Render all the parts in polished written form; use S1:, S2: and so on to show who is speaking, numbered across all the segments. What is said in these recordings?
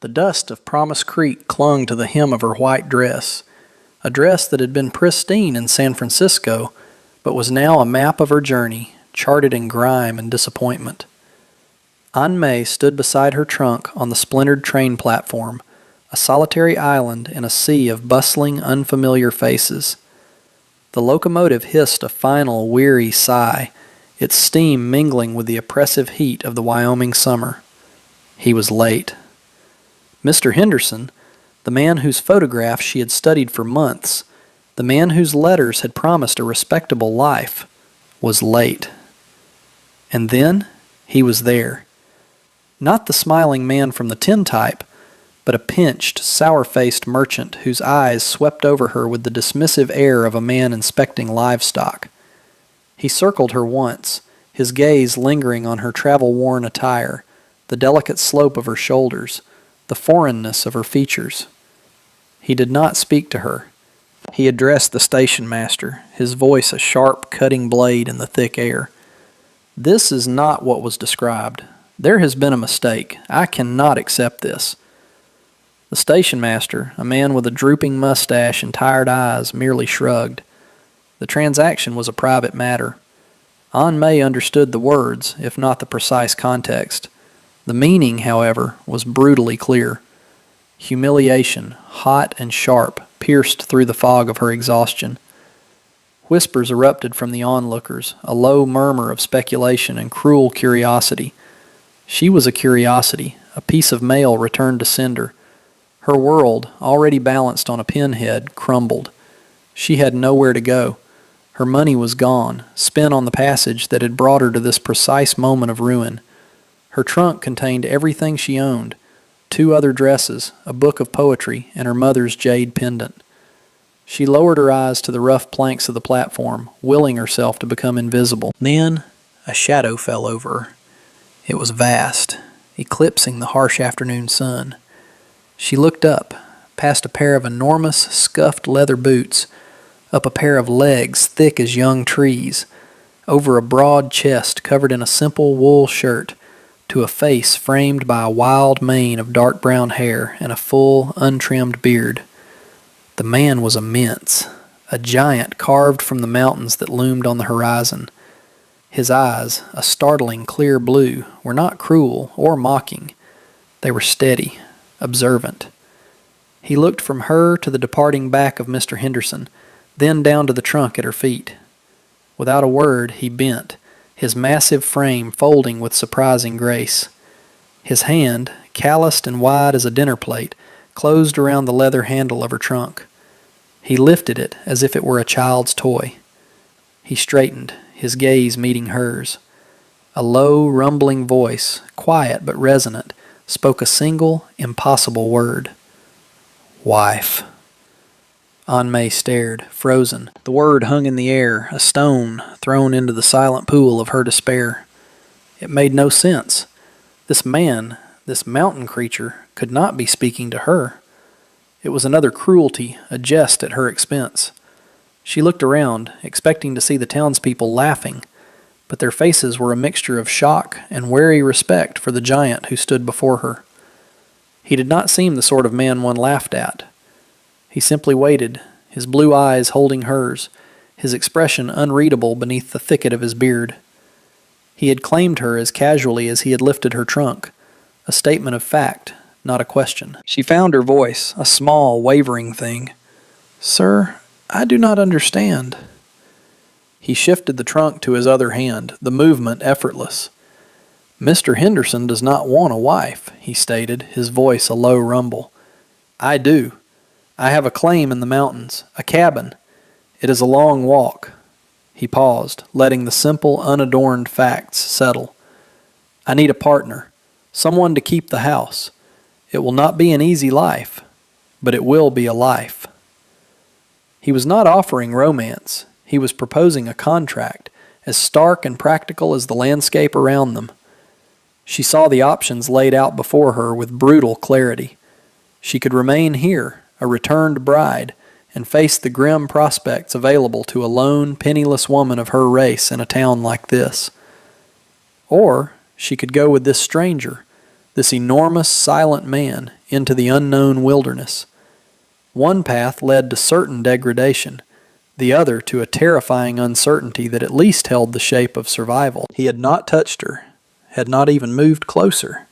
S1: The dust of Promise Creek clung to the hem of her white dress, a dress that had been pristine in San Francisco, but was now a map of her journey, charted in grime and disappointment. Aunt May stood beside her trunk on the splintered train platform, a solitary island in a sea of bustling, unfamiliar faces. The locomotive hissed a final, weary sigh, its steam mingling with the oppressive heat of the Wyoming summer. He was late. Mr. Henderson, the man whose photograph she had studied for months, the man whose letters had promised a respectable life, was late. And then he was there. Not the smiling man from the tintype, but a pinched, sour-faced merchant whose eyes swept over her with the dismissive air of a man inspecting livestock. He circled her once, his gaze lingering on her travel-worn attire, the delicate slope of her shoulders, the foreignness of her features. He did not speak to her. He addressed the station master, his voice a sharp, cutting blade in the thick air. "This is not what was described. There has been a mistake. I cannot accept this." The station master, a man with a drooping mustache and tired eyes, merely shrugged. The transaction was a private matter. Aunt May understood the words, if not the precise context. The meaning, however, was brutally clear. Humiliation, hot and sharp, pierced through the fog of her exhaustion. Whispers erupted from the onlookers, a low murmur of speculation and cruel curiosity. She was a curiosity, a piece of mail returned to sender. Her world, already balanced on a pinhead, crumbled. She had nowhere to go. Her money was gone, spent on the passage that had brought her to this precise moment of ruin. Her trunk contained everything she owned, 2 other dresses, a book of poetry, and her mother's jade pendant. She lowered her eyes to the rough planks of the platform, willing herself to become invisible. Then a shadow fell over her. It was vast, eclipsing the harsh afternoon sun. She looked up, past a pair of enormous, scuffed leather boots, up a pair of legs thick as young trees, over a broad chest covered in a simple wool shirt, to a face framed by a wild mane of dark brown hair and a full, untrimmed beard. The man was immense, a giant carved from the mountains that loomed on the horizon. His eyes, a startling clear blue, were not cruel or mocking. They were steady, observant. He looked from her to the departing back of Mr. Henderson, then down to the trunk at her feet. Without a word, he bent, his massive frame folding with surprising grace. His hand, calloused and wide as a dinner plate, closed around the leather handle of her trunk. He lifted it as if it were a child's toy. He straightened, his gaze meeting hers. A low, rumbling voice, quiet but resonant, spoke a single, impossible word. "Wife." Aunt May stared, frozen. The word hung in the air, a stone thrown into the silent pool of her despair. It made no sense. This man, this mountain creature, could not be speaking to her. It was another cruelty, a jest at her expense. She looked around, expecting to see the townspeople laughing, but their faces were a mixture of shock and wary respect for the giant who stood before her. He did not seem the sort of man one laughed at. He simply waited, his blue eyes holding hers, his expression unreadable beneath the thicket of his beard. He had claimed her as casually as he had lifted her trunk, a statement of fact, not a question. She found her voice, a small, wavering thing. "Sir, I do not understand." He shifted the trunk to his other hand, the movement effortless. "Mr. Henderson does not want a wife," he stated, his voice a low rumble. "I do. I have a claim in the mountains, a cabin. It is a long walk." He paused, letting the simple, unadorned facts settle. "I need a partner, someone to keep the house. It will not be an easy life, but it will be a life." He was not offering romance. He was proposing a contract, as stark and practical as the landscape around them. She saw the options laid out before her with brutal clarity. She could remain here, a returned bride, and face the grim prospects available to a lone, penniless woman of her race in a town like this. Or she could go with this stranger, this enormous, silent man, into the unknown wilderness. One path led to certain degradation, the other to a terrifying uncertainty that at least held the shape of survival. He had not touched her, had not even moved closer.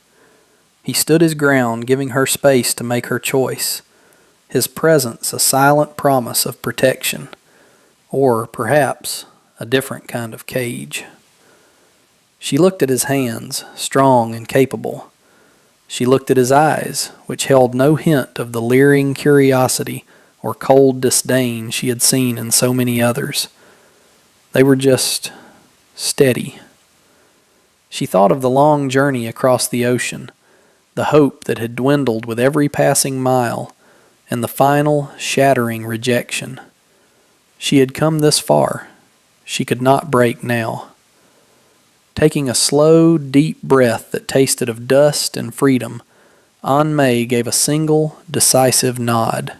S1: He stood his ground, giving her space to make her choice, his presence a silent promise of protection, or perhaps a different kind of cage. She looked at his hands, strong and capable. She looked at his eyes, which held no hint of the leering curiosity or cold disdain she had seen in so many others. They were just steady. She thought of the long journey across the ocean, the hope that had dwindled with every passing mile, and the final, shattering rejection. She had come this far. She could not break now. Taking a slow, deep breath that tasted of dust and freedom, An Mei gave a single, decisive nod.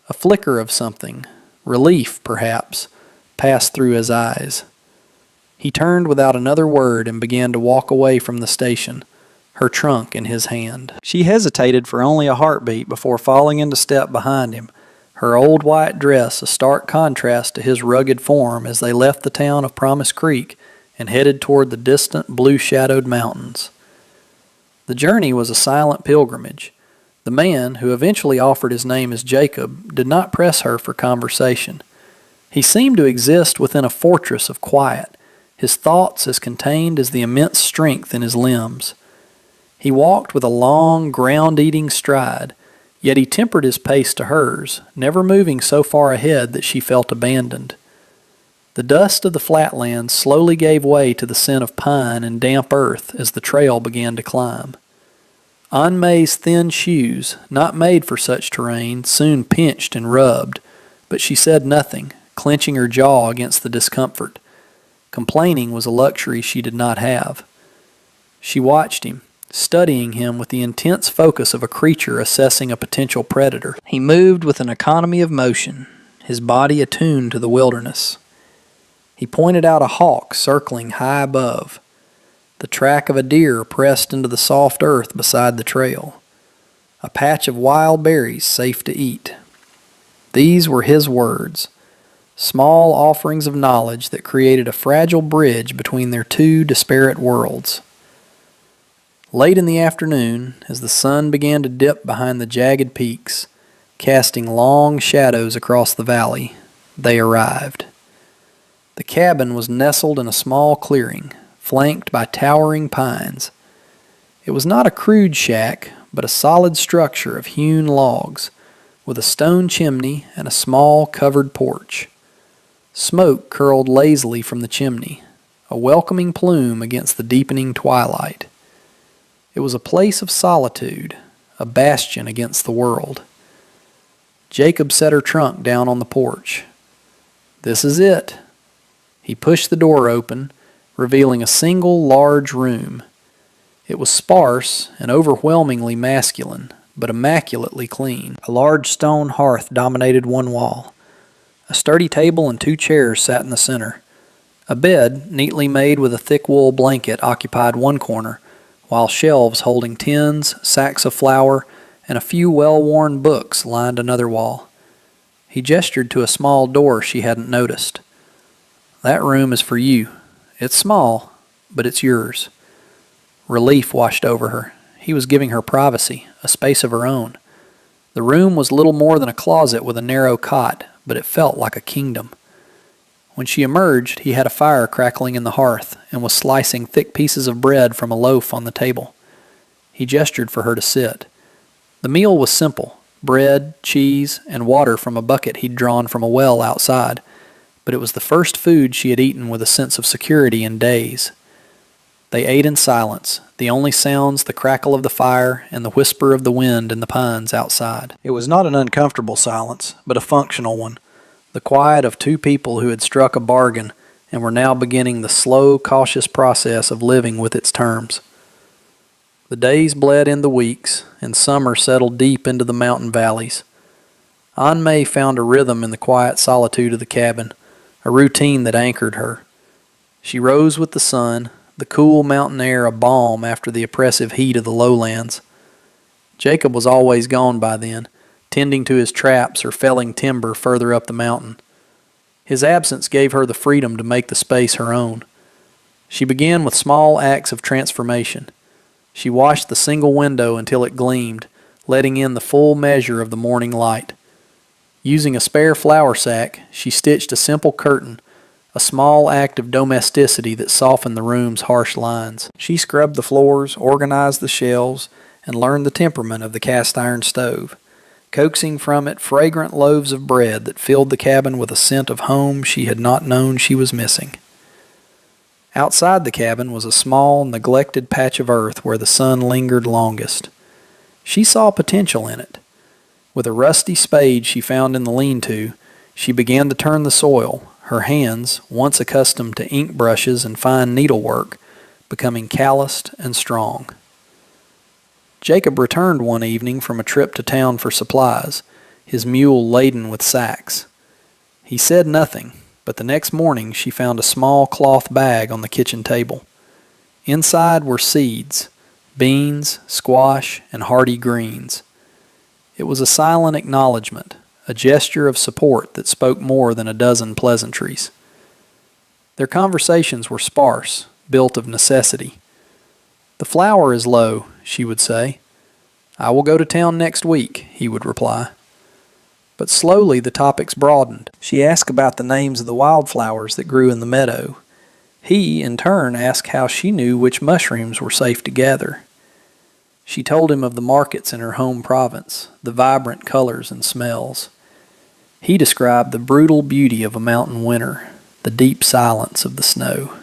S1: A flicker of something, relief perhaps, passed through his eyes. He turned without another word and began to walk away from the station, her trunk in his hand. She hesitated for only a heartbeat before falling into step behind him, her old white dress a stark contrast to his rugged form as they left the town of Promise Creek and headed toward the distant blue-shadowed mountains. The journey was a silent pilgrimage. The man, who eventually offered his name as Jacob, did not press her for conversation. He seemed to exist within a fortress of quiet, his thoughts as contained as the immense strength in his limbs. He walked with a long, ground-eating stride, yet he tempered his pace to hers, never moving so far ahead that she felt abandoned. The dust of the flatlands slowly gave way to the scent of pine and damp earth as the trail began to climb. An Mei's thin shoes, not made for such terrain, soon pinched and rubbed, but she said nothing, clenching her jaw against the discomfort. Complaining was a luxury she did not have. She watched him, studying him with the intense focus of a creature assessing a potential predator. He moved with an economy of motion, his body attuned to the wilderness. He pointed out a hawk circling high above, the track of a deer pressed into the soft earth beside the trail, a patch of wild berries safe to eat. These were his words, small offerings of knowledge that created a fragile bridge between their two disparate worlds. Late in the afternoon, as the sun began to dip behind the jagged peaks, casting long shadows across the valley, they arrived. The cabin was nestled in a small clearing, flanked by towering pines. It was not a crude shack, but a solid structure of hewn logs, with a stone chimney and a small covered porch. Smoke curled lazily from the chimney, a welcoming plume against the deepening twilight. It was a place of solitude, a bastion against the world. Jacob set her trunk down on the porch. "This is it." He pushed the door open, revealing a single large room. It was sparse and overwhelmingly masculine, but immaculately clean. A large stone hearth dominated one wall. A sturdy table and 2 chairs sat in the center. A bed, neatly made with a thick wool blanket, occupied one corner, while shelves holding tins, sacks of flour, and a few well-worn books lined another wall. He gestured to a small door she hadn't noticed. "That room is for you. It's small, but it's yours." Relief washed over her. He was giving her privacy, a space of her own. The room was little more than a closet with a narrow cot, but it felt like a kingdom. When she emerged, he had a fire crackling in the hearth and was slicing thick pieces of bread from a loaf on the table. He gestured for her to sit. The meal was simple: bread, cheese, and water from a bucket he'd drawn from a well outside, but it was the first food she had eaten with a sense of security in days. They ate in silence, the only sounds the crackle of the fire and the whisper of the wind in the pines outside. It was not an uncomfortable silence, but a functional one, the quiet of 2 people who had struck a bargain and were now beginning the slow, cautious process of living with its terms. The days bled into weeks, and summer settled deep into the mountain valleys. An Mei found a rhythm in the quiet solitude of the cabin, a routine that anchored her. She rose with the sun, the cool mountain air a balm after the oppressive heat of the lowlands. Jacob was always gone by then, tending to his traps or felling timber further up the mountain. His absence gave her the freedom to make the space her own. She began with small acts of transformation. She washed the single window until it gleamed, letting in the full measure of the morning light. Using a spare flour sack, she stitched a simple curtain, a small act of domesticity that softened the room's harsh lines. She scrubbed the floors, organized the shelves, and learned the temperament of the cast-iron stove, coaxing from it fragrant loaves of bread that filled the cabin with a scent of home she had not known she was missing. Outside the cabin was a small, neglected patch of earth where the sun lingered longest. She saw potential in it. With a rusty spade she found in the lean-to, she began to turn the soil, her hands, once accustomed to ink brushes and fine needlework, becoming calloused and strong. Jacob returned one evening from a trip to town for supplies, his mule laden with sacks. He said nothing, but the next morning she found a small cloth bag on the kitchen table. Inside were seeds, beans, squash, and hardy greens. It was a silent acknowledgment, a gesture of support that spoke more than a dozen pleasantries. Their conversations were sparse, built of necessity. "The flour is low," she would say. "I will go to town next week," he would reply. But slowly the topics broadened. She asked about the names of the wildflowers that grew in the meadow. He, in turn, asked how she knew which mushrooms were safe to gather. She told him of the markets in her home province, the vibrant colors and smells. He described the brutal beauty of a mountain winter, the deep silence of the snow.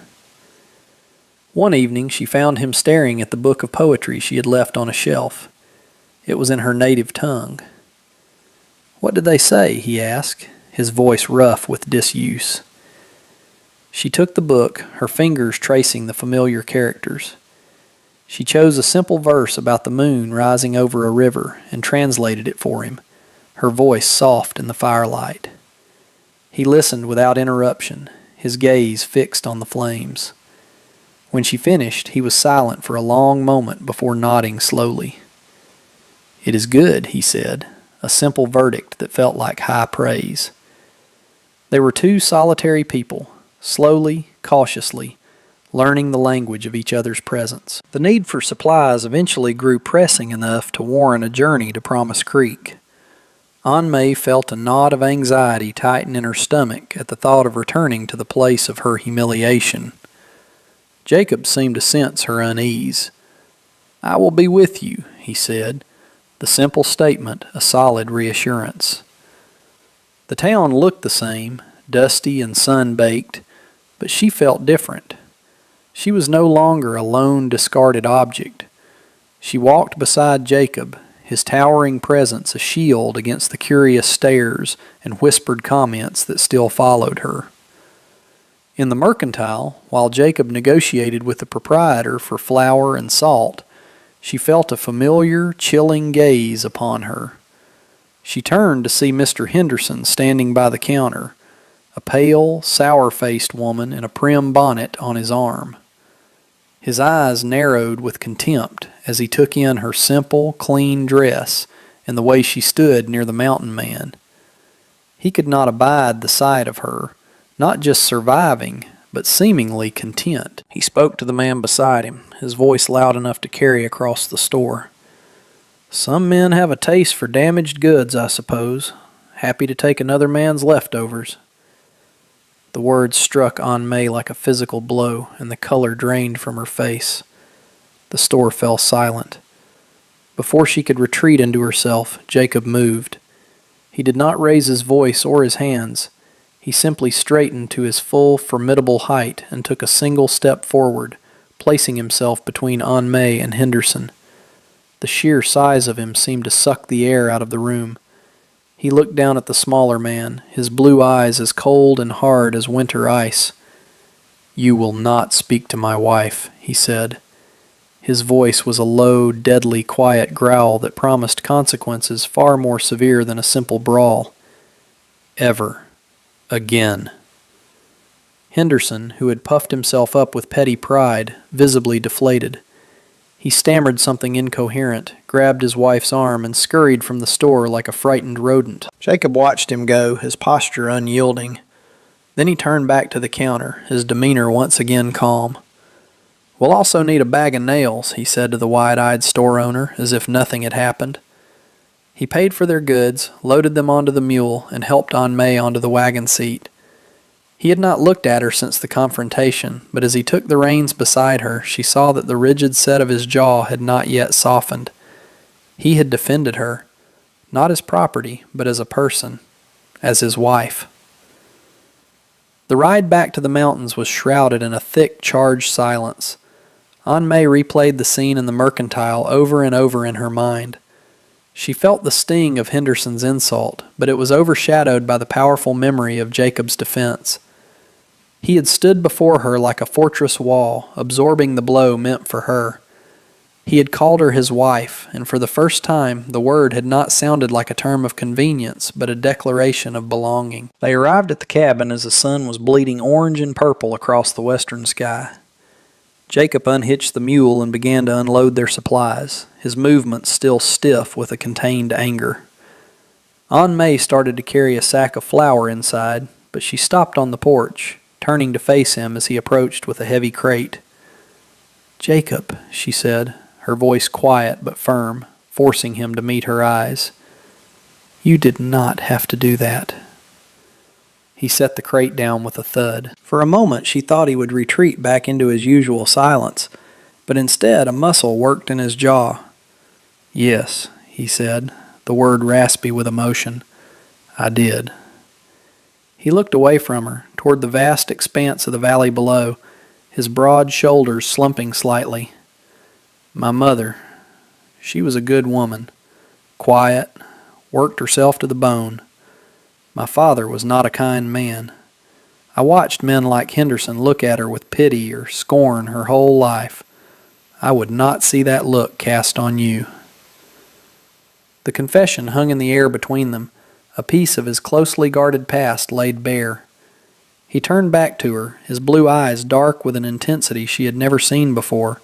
S1: One evening she found him staring at the book of poetry she had left on a shelf. It was in her native tongue. "What did they say?" he asked, his voice rough with disuse. She took the book, her fingers tracing the familiar characters. She chose a simple verse about the moon rising over a river and translated it for him, her voice soft in the firelight. He listened without interruption, his gaze fixed on the flames. When she finished, he was silent for a long moment before nodding slowly. "It is good," he said, a simple verdict that felt like high praise. They were two solitary people, slowly, cautiously, learning the language of each other's presence. The need for supplies eventually grew pressing enough to warrant a journey to Promise Creek. Aunt May felt a knot of anxiety tighten in her stomach at the thought of returning to the place of her humiliation. Jacob seemed to sense her unease. "I will be with you," he said, the simple statement a solid reassurance. The town looked the same, dusty and sun-baked, but she felt different. She was no longer a lone, discarded object. She walked beside Jacob, his towering presence a shield against the curious stares and whispered comments that still followed her. In the mercantile, while Jacob negotiated with the proprietor for flour and salt, she felt a familiar, chilling gaze upon her. She turned to see Mr. Henderson standing by the counter, a pale, sour-faced woman in a prim bonnet on his arm. His eyes narrowed with contempt as he took in her simple, clean dress and the way she stood near the mountain man. He could not abide the sight of her, not just surviving, but seemingly content. He spoke to the man beside him, his voice loud enough to carry across the store. "Some men have a taste for damaged goods, I suppose. Happy to take another man's leftovers." The words struck Aunt May like a physical blow, and the color drained from her face. The store fell silent. Before she could retreat into herself, Jacob moved. He did not raise his voice or his hands. He simply straightened to his full, formidable height and took a single step forward, placing himself between Aunt May and Henderson. The sheer size of him seemed to suck the air out of the room. He looked down at the smaller man, his blue eyes as cold and hard as winter ice. "You will not speak to my wife," he said. His voice was a low, deadly, quiet growl that promised consequences far more severe than a simple brawl. "Ever. Again." Henderson, who had puffed himself up with petty pride, visibly deflated. He stammered something incoherent, grabbed his wife's arm, and scurried from the store like a frightened rodent. Jacob watched him go, his posture unyielding. Then he turned back to the counter, his demeanor once again calm. "We'll also need a bag of nails," he said to the wide-eyed store owner, as if nothing had happened. He paid for their goods, loaded them onto the mule, and helped Aunt May onto the wagon seat. He had not looked at her since the confrontation, but as he took the reins beside her, she saw that the rigid set of his jaw had not yet softened. He had defended her, not as property, but as a person, as his wife. The ride back to the mountains was shrouded in a thick, charged silence. Aunt May replayed the scene in the mercantile over and over in her mind. She felt the sting of Henderson's insult, but it was overshadowed by the powerful memory of Jacob's defense. He had stood before her like a fortress wall, absorbing the blow meant for her. He had called her his wife, and for the first time the word had not sounded like a term of convenience, but a declaration of belonging. They arrived at the cabin as the sun was bleeding orange and purple across the western sky. Jacob unhitched the mule and began to unload their supplies, his movements still stiff with a contained anger. Aunt May started to carry a sack of flour inside, but she stopped on the porch, turning to face him as he approached with a heavy crate. "Jacob," she said, her voice quiet but firm, forcing him to meet her eyes. "You did not have to do that." He set the crate down with a thud. For a moment she thought he would retreat back into his usual silence, but instead a muscle worked in his jaw. "Yes," he said, the word raspy with emotion. "I did." He looked away from her, toward the vast expanse of the valley below, his broad shoulders slumping slightly. "My mother, she was a good woman, quiet, worked herself to the bone. My father was not a kind man. I watched men like Henderson look at her with pity or scorn her whole life. I would not see that look cast on you." The confession hung in the air between them, a piece of his closely guarded past laid bare. He turned back to her, his blue eyes dark with an intensity she had never seen before.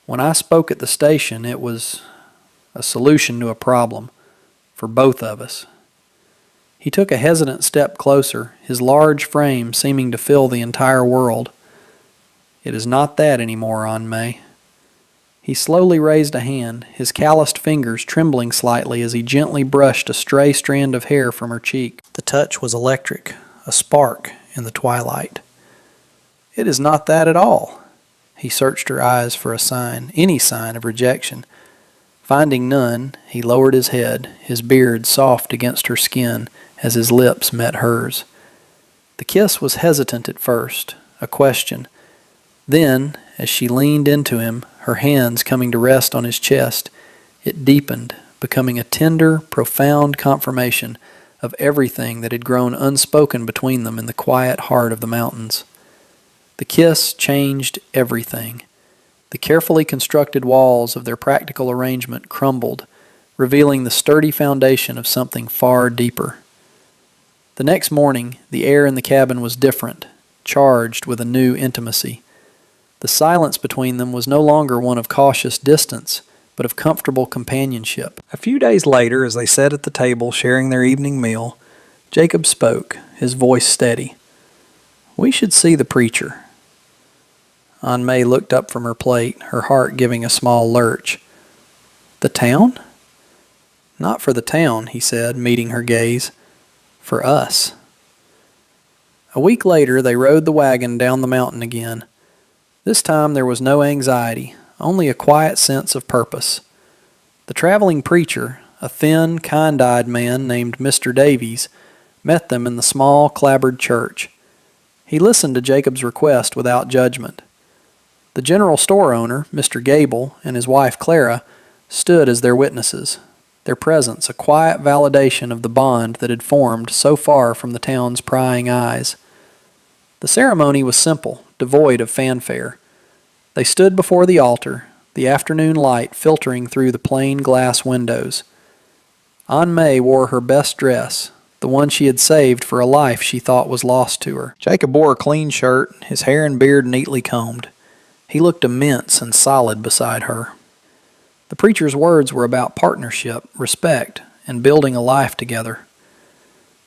S1: "When I spoke at the station, it was a solution to a problem, for both of us." He took a hesitant step closer, his large frame seeming to fill the entire world. "It is not that anymore, Aunt May." He slowly raised a hand, his calloused fingers trembling slightly as he gently brushed a stray strand of hair from her cheek. The touch was electric, a spark in the twilight. "It is not that at all." He searched her eyes for a sign, any sign of rejection. Finding none, he lowered his head, his beard soft against her skin as his lips met hers. The kiss was hesitant at first, a question. Then, as she leaned into him, her hands coming to rest on his chest, it deepened, becoming a tender, profound confirmation of everything that had grown unspoken between them in the quiet heart of the mountains. The kiss changed everything. The carefully constructed walls of their practical arrangement crumbled, revealing the sturdy foundation of something far deeper. The next morning, the air in the cabin was different, charged with a new intimacy. The silence between them was no longer one of cautious distance, but of comfortable companionship. A few days later, as they sat at the table sharing their evening meal, Jacob spoke, his voice steady. "We should see the preacher." Aunt May looked up from her plate, her heart giving a small lurch. "The town?" "Not for the town," he said, meeting her gaze. "For us." A week later, they rode the wagon down the mountain again. This time there was no anxiety, only a quiet sense of purpose. The traveling preacher, a thin, kind-eyed man named Mr. Davies, met them in the small, clapboard church. He listened to Jacob's request without judgment. The general store owner, Mr. Gable, and his wife Clara stood as their witnesses, their presence a quiet validation of the bond that had formed so far from the town's prying eyes. The ceremony was simple, devoid of fanfare. They stood before the altar, the afternoon light filtering through the plain glass windows. Aunt May wore her best dress, the one she had saved for a life she thought was lost to her. Jacob wore a clean shirt, his hair and beard neatly combed. He looked immense and solid beside her. The preacher's words were about partnership, respect, and building a life together.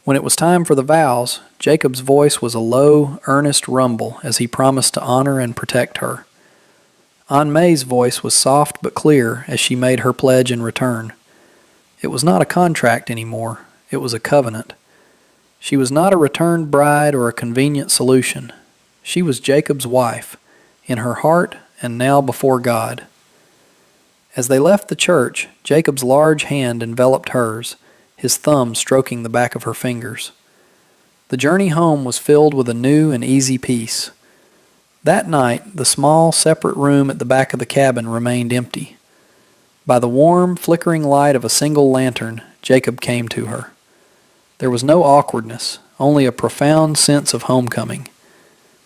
S1: When it was time for the vows, Jacob's voice was a low, earnest rumble as he promised to honor and protect her. Aunt May's voice was soft but clear as she made her pledge in return. It was not a contract anymore. It was a covenant. She was not a returned bride or a convenient solution. She was Jacob's wife, in her heart and now before God. As they left the church, Jacob's large hand enveloped hers, his thumb stroking the back of her fingers. The journey home was filled with a new and easy peace. That night, the small, separate room at the back of the cabin remained empty. By the warm, flickering light of a single lantern, Jacob came to her. There was no awkwardness, only a profound sense of homecoming.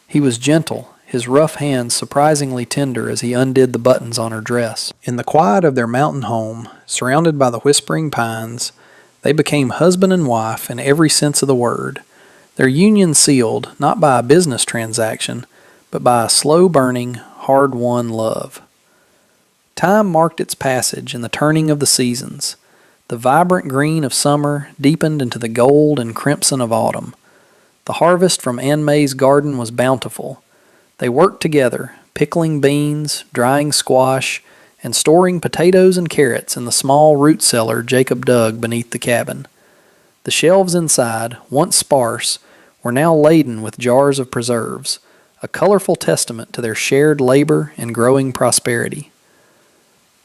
S1: He was gentle, his rough hands surprisingly tender as he undid the buttons on her dress. In the quiet of their mountain home, surrounded by the whispering pines, they became husband and wife in every sense of the word, their union sealed not by a business transaction, but by a slow-burning, hard-won love. Time marked its passage in the turning of the seasons. The vibrant green of summer deepened into the gold and crimson of autumn. The harvest from Aunt May's garden was bountiful. They worked together, pickling beans, drying squash, and storing potatoes and carrots in the small root cellar Jacob dug beneath the cabin. The shelves inside, once sparse, were now laden with jars of preserves, a colorful testament to their shared labor and growing prosperity.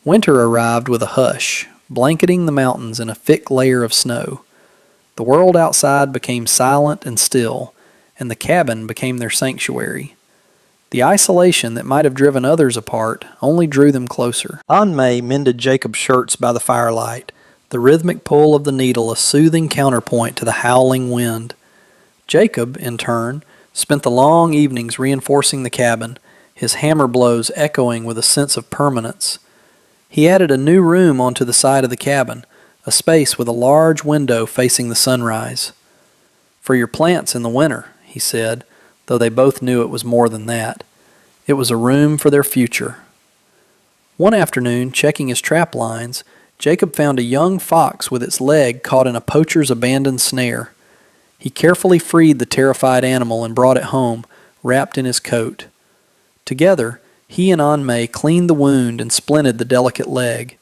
S1: Winter arrived with a hush, blanketing the mountains in a thick layer of snow. The world outside became silent and still, and the cabin became their sanctuary. The isolation that might have driven others apart only drew them closer. Aunt May mended Jacob's shirts by the firelight, the rhythmic pull of the needle a soothing counterpoint to the howling wind. Jacob, in turn, spent the long evenings reinforcing the cabin, his hammer blows echoing with a sense of permanence. He added a new room onto the side of the cabin, a space with a large window facing the sunrise. "For your plants in the winter," he said, though they both knew it was more than that. It was a room for their future. One afternoon, checking his trap lines, Jacob found a young fox with its leg caught in a poacher's abandoned snare. He carefully freed the terrified animal and brought it home, wrapped in his coat. Together, he and Aunt May cleaned the wound and splinted the delicate leg.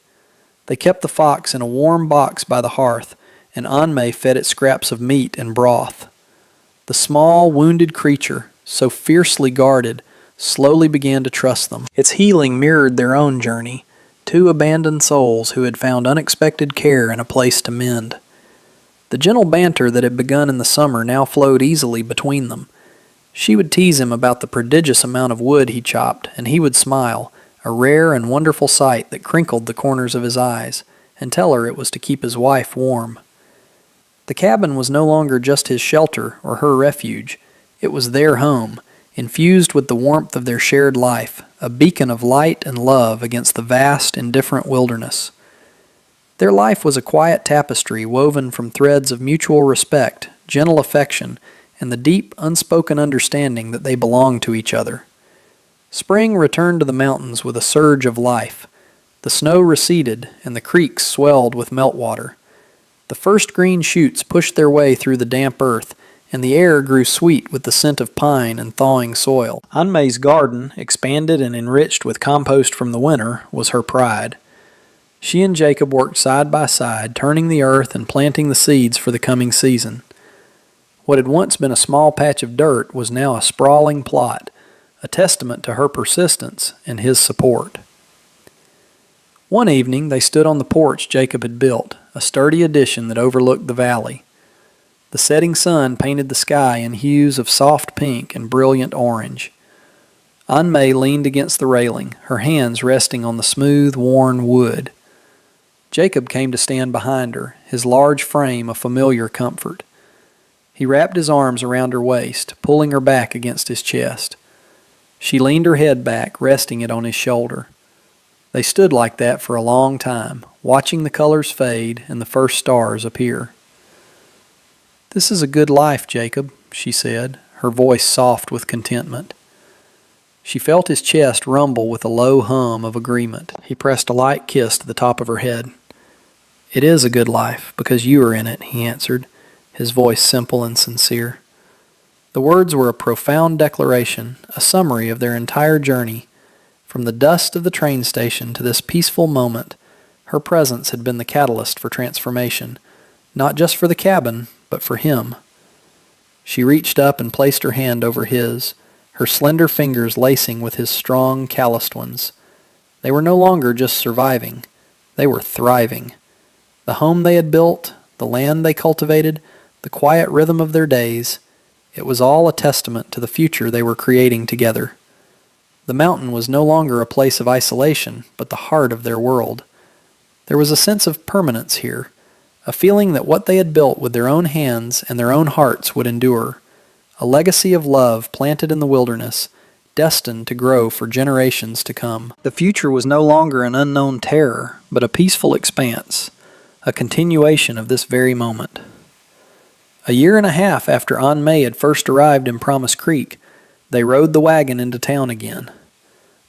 S1: They kept the fox in a warm box by the hearth, and Aunt May fed it scraps of meat and broth. The small, wounded creature, so fiercely guarded, slowly began to trust them. Its healing mirrored their own journey, two abandoned souls who had found unexpected care and a place to mend. The gentle banter that had begun in the summer now flowed easily between them. She would tease him about the prodigious amount of wood he chopped, and he would smile, a rare and wonderful sight that crinkled the corners of his eyes, and tell her it was to keep his wife warm. The cabin was no longer just his shelter or her refuge. It was their home, infused with the warmth of their shared life, a beacon of light and love against the vast, indifferent wilderness. Their life was a quiet tapestry woven from threads of mutual respect, gentle affection, and the deep, unspoken understanding that they belonged to each other. Spring returned to the mountains with a surge of life. The snow receded, and the creeks swelled with meltwater. The first green shoots pushed their way through the damp earth, and the air grew sweet with the scent of pine and thawing soil. Aunt May's garden, expanded and enriched with compost from the winter, was her pride. She and Jacob worked side by side, turning the earth and planting the seeds for the coming season. What had once been a small patch of dirt was now a sprawling plot, a testament to her persistence and his support. One evening they stood on the porch Jacob had built, a sturdy addition that overlooked the valley. The setting sun painted the sky in hues of soft pink and brilliant orange. Aunt May leaned against the railing, her hands resting on the smooth, worn wood. Jacob came to stand behind her, his large frame a familiar comfort. He wrapped his arms around her waist, pulling her back against his chest. She leaned her head back, resting it on his shoulder. They stood like that for a long time, watching the colors fade and the first stars appear. "This is a good life, Jacob," she said, her voice soft with contentment. She felt his chest rumble with a low hum of agreement. He pressed a light kiss to the top of her head. "It is a good life, because you are in it," he answered, his voice simple and sincere. The words were a profound declaration, a summary of their entire journey. From the dust of the train station to this peaceful moment, her presence had been the catalyst for transformation, not just for the cabin, but for him. She reached up and placed her hand over his, her slender fingers lacing with his strong, calloused ones. They were no longer just surviving. They were thriving. The home they had built, the land they cultivated, the quiet rhythm of their days, it was all a testament to the future they were creating together. The mountain was no longer a place of isolation, but the heart of their world. There was a sense of permanence here, a feeling that what they had built with their own hands and their own hearts would endure, a legacy of love planted in the wilderness, destined to grow for generations to come. The future was no longer an unknown terror, but a peaceful expanse, a continuation of this very moment. A year and a half after Aunt May had first arrived in Promise Creek, they rode the wagon into town again.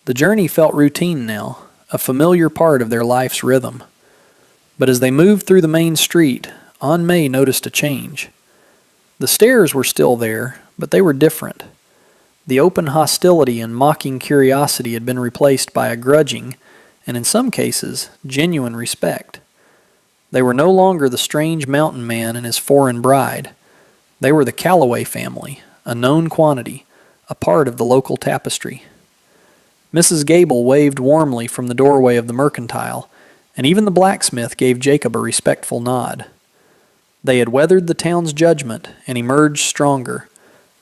S1: The journey felt routine now, a familiar part of their life's rhythm. But as they moved through the main street, Aunt May noticed a change. The stares were still there, but they were different. The open hostility and mocking curiosity had been replaced by a grudging, and in some cases, genuine respect. They were no longer the strange mountain man and his foreign bride. They were the Calloway family, a known quantity, a part of the local tapestry. Mrs. Gable waved warmly from the doorway of the mercantile, and even the blacksmith gave Jacob a respectful nod. They had weathered the town's judgment and emerged stronger,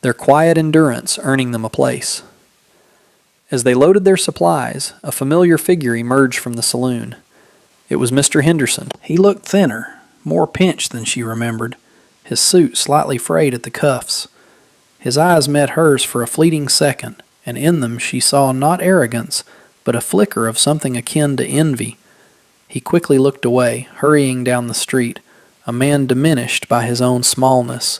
S1: their quiet endurance earning them a place. As they loaded their supplies, a familiar figure emerged from the saloon. It was Mr. Henderson. He looked thinner, more pinched than she remembered, his suit slightly frayed at the cuffs. His eyes met hers for a fleeting second, and in them she saw not arrogance, but a flicker of something akin to envy. He quickly looked away, hurrying down the street, a man diminished by his own smallness.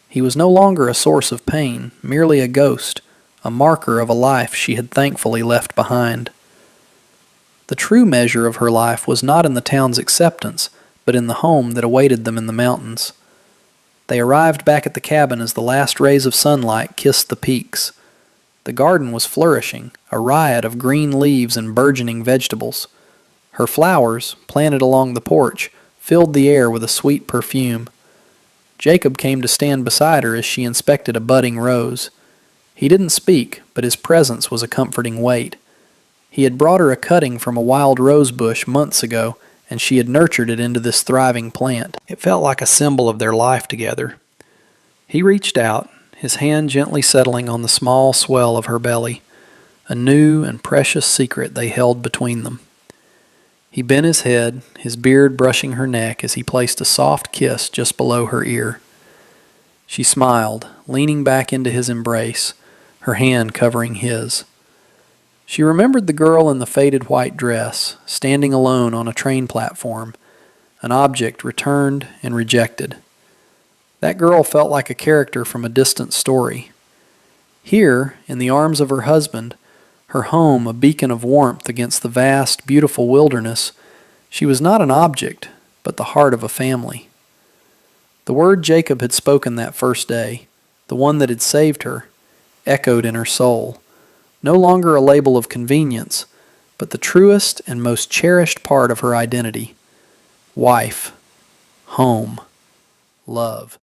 S1: He was no longer a source of pain, merely a ghost, a marker of a life she had thankfully left behind. The true measure of her life was not in the town's acceptance, but in the home that awaited them in the mountains. They arrived back at the cabin as the last rays of sunlight kissed the peaks. The garden was flourishing, a riot of green leaves and burgeoning vegetables. Her flowers, planted along the porch, filled the air with a sweet perfume. Jacob came to stand beside her as she inspected a budding rose. He didn't speak, but his presence was a comforting weight. He had brought her a cutting from a wild rose bush months ago, and she had nurtured it into this thriving plant. It felt like a symbol of their life together. He reached out, his hand gently settling on the small swell of her belly, a new and precious secret they held between them. He bent his head, his beard brushing her neck as he placed a soft kiss just below her ear. She smiled, leaning back into his embrace, her hand covering his. She remembered the girl in the faded white dress, standing alone on a train platform, an object returned and rejected. That girl felt like a character from a distant story. Here, in the arms of her husband, her home a beacon of warmth against the vast, beautiful wilderness, she was not an object, but the heart of a family. The word Jacob had spoken that first day, the one that had saved her, echoed in her soul. No longer a label of convenience, but the truest and most cherished part of her identity. Wife, home, love.